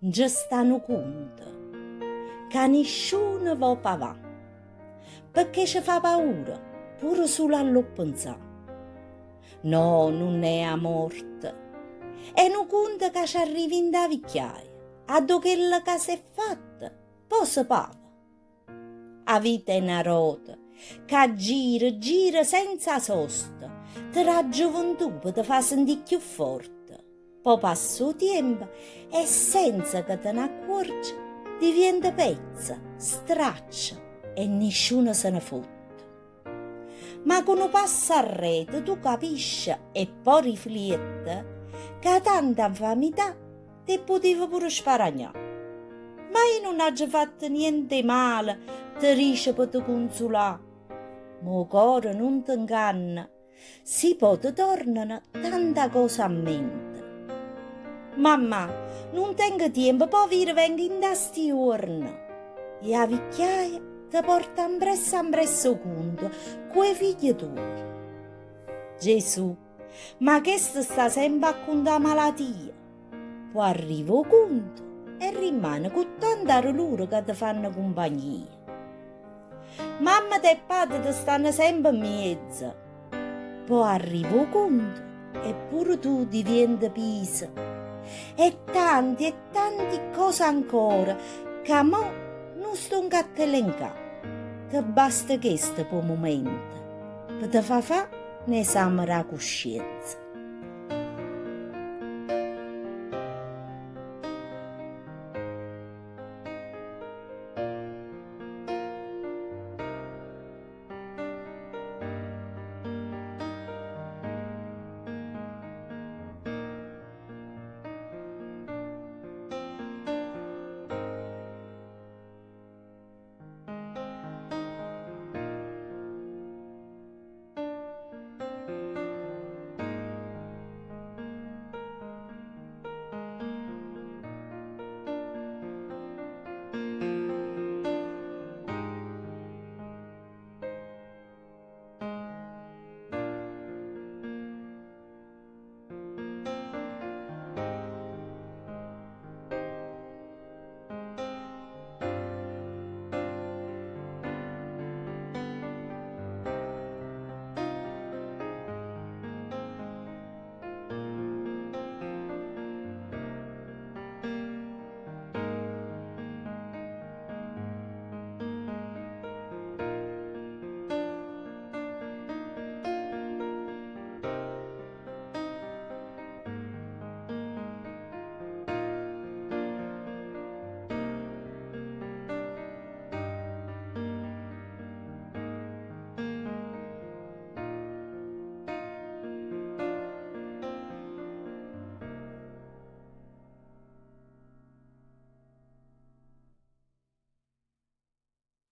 già stanno conto che nessuno va pavà, perché ci fa paura, pure solo a pensare. No, non è a morte. E non conta che ci arrivi in da vecchiaia, a do che la casa è fatta, poi si pava. La vita è una rota che gira senza sosta, tra la gioventù ti fa sentire più forte. Poi passa il tempo e senza che te ne accorgi diventa pezza, straccia e nessuno se ne fotte. Ma quando passa a rete tu capisci e poi rifletti che tanta infamità ti poteva pure sparagnare. Ma io non ho fatto niente male, ti dice per te consolare. Ma il cuore non ti inganna, si può tornare tanta cosa a mente. Mamma, non tengo tempo, poi vengo in da sti giorni. E la vecchiaia ti porta ampresso conto, quei figli tuoi. Gesù, ma che sta sempre a contare malattia? Poi arriva il conto e rimane con tanta loro che ti fanno compagnia. Mamma e padre ti stanno sempre in mezzo. Poi arriva il conto e pure tu diventi peso. E tanti cose ancora che mo non sto a te elencare. Ti basta questo per il momento per te fa un esame alla coscienza.